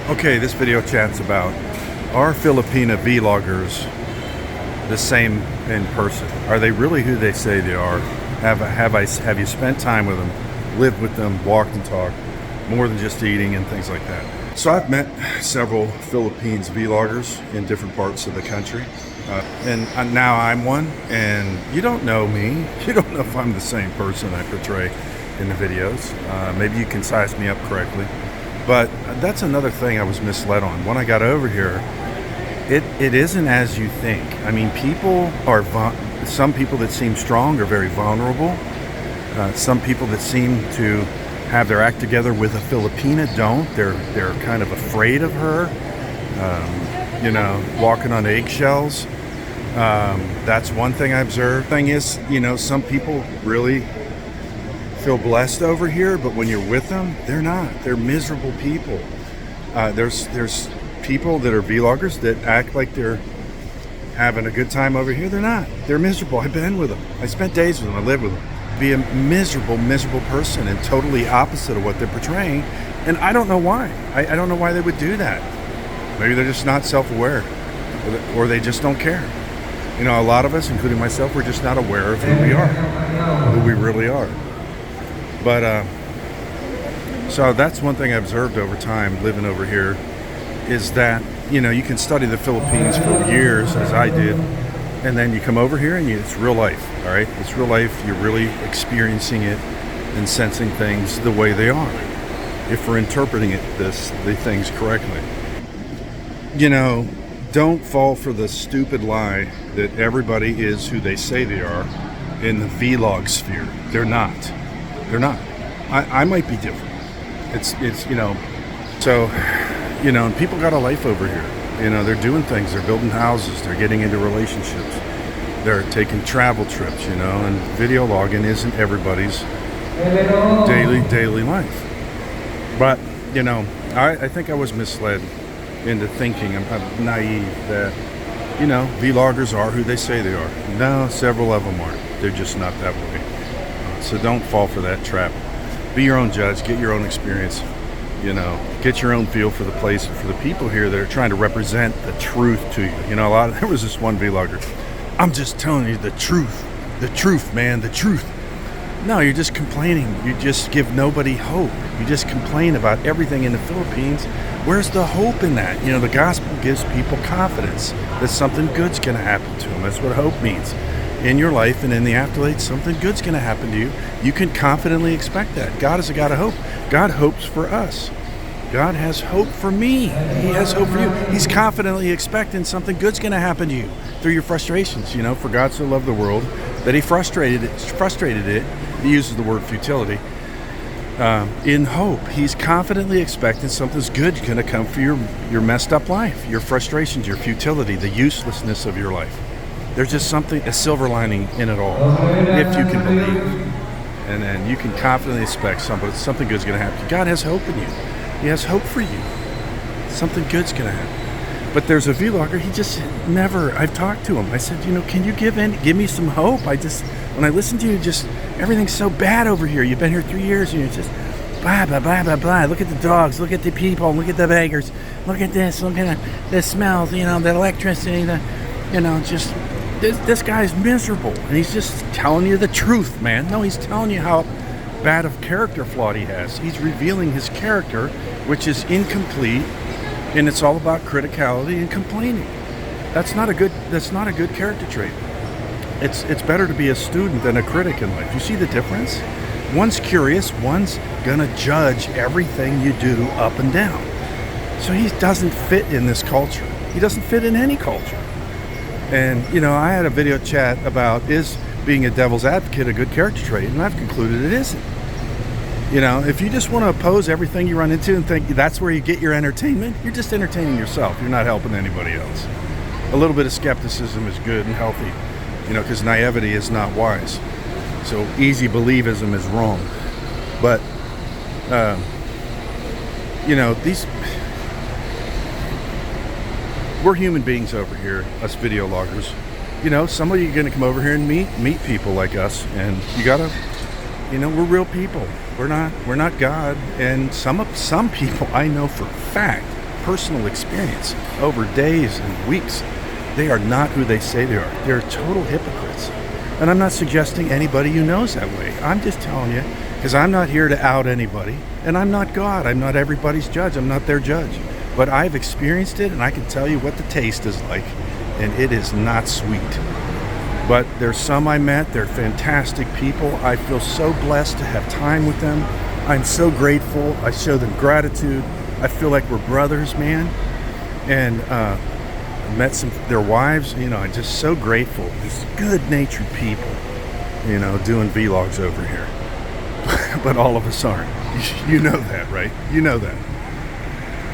Okay, this video chat's about, are Filipina vloggers the same in person? Are they really who they say they are? Have you spent time with them, lived with them, walked and talked, more than just eating and things like that? So I've met several Philippines vloggers in different parts of the country, and now I'm one, and you don't know me. You don't know if I'm the same person I portray in the videos. Maybe you can size me up correctly. But that's another thing I was misled on. When I got over here, it isn't as you think. I mean, some people that seem strong are very vulnerable. Some people that seem to have their act together with a Filipina don't. They're kind of afraid of her, walking on eggshells. That's one thing I observed. Thing is, some people really feel blessed over here, but when you're with them, they're not. They're miserable people. There's people that are vloggers that act like they're having a good time over here. They're not. They're miserable. I've been with them. I spent days with them. I lived with them. Be a miserable person and totally opposite of what they're portraying. And I don't know why. I don't know why they would do that. Maybe they're just not self-aware, or they just don't care. A lot of us, including myself, we're just not aware of who we are, who we really are. But so that's one thing I observed over time living over here, is that you can study the Philippines for years, as I did, and then you come over here and it's real life. All right, it's real life. You're really experiencing it and sensing things the way they are, if we're interpreting the things correctly. Don't fall for the stupid lie that everybody is who they say they are in the vlog sphere. They're not. They're not. I might be different. And people got a life over here. They're doing things. They're building houses. They're getting into relationships. They're taking travel trips, and video logging isn't everybody's daily life. But, I think I was misled into thinking, I'm naive, that, vloggers are who they say they are. No, several of them aren't. They're just not that way. So don't fall for that trap. Be your own judge. Get your own experience. Get your own feel for the place and for the people here that are trying to represent the truth to you. There was this one vlogger. I'm just telling you the truth, man, the truth. No, you're just complaining. You just give nobody hope. You just complain about everything in the Philippines. Where's the hope in that? The gospel gives people confidence that something good's going to happen to them. That's what hope means. In your life and in the afterlife, something good's going to happen to you. You can confidently expect that. God is a God of hope. God hopes for us. God has hope for me. He has hope for you. He's confidently expecting something good's going to happen to you through your frustrations. For God so loved the world that he frustrated it. He uses the word futility. In hope, he's confidently expecting something's good going to come for your messed up life, your frustrations, your futility, the uselessness of your life. There's just a silver lining in it all, if you can believe. And then you can confidently expect something good's going to happen. God has hope in you. He has hope for you. Something good's going to happen. But there's a vlogger, he just never, I've talked to him. I said, can you give me some hope? When I listen to you, everything's so bad over here. You've been here 3 years and you're just blah, blah, blah, blah, blah. Look at the dogs, look at the people, look at the beggars, look at this, look at the smells, the electricity, this guy's miserable, and he's just telling you the truth, man. No, he's telling you how bad of character flaw he has. He's revealing his character, which is incomplete, and it's all about criticality and complaining. That's not a good character trait. It's better to be a student than a critic in life. You see the difference? One's curious, one's gonna judge everything you do up and down. So he doesn't fit in this culture. He doesn't fit in any culture. And, I had a video chat about, is being a devil's advocate a good character trait? And I've concluded it isn't. If you just want to oppose everything you run into and think that's where you get your entertainment, you're just entertaining yourself. You're not helping anybody else. A little bit of skepticism is good and healthy, because naivety is not wise. So easy believism is wrong. But, we're human beings over here, us video loggers. Some of you are going to come over here and meet people like us, and you gotta, we're real people. We're not God. And some people I know for a fact personal experience over days and weeks. They are not who they say they are. They're total hypocrites. And I'm not suggesting anybody you know is that way. I'm just telling you, because I'm not here to out anybody, and I'm not God. I'm not everybody's judge. I'm not their judge. But I've experienced it, and I can tell you what the taste is like, and it is not sweet. But there's some I met. They're fantastic people. I feel so blessed to have time with them. I'm so grateful. I show them gratitude. I feel like we're brothers, man. And met some their wives. I'm just so grateful. These good-natured people, doing vlogs over here. But all of us aren't. You know that, right? You know that.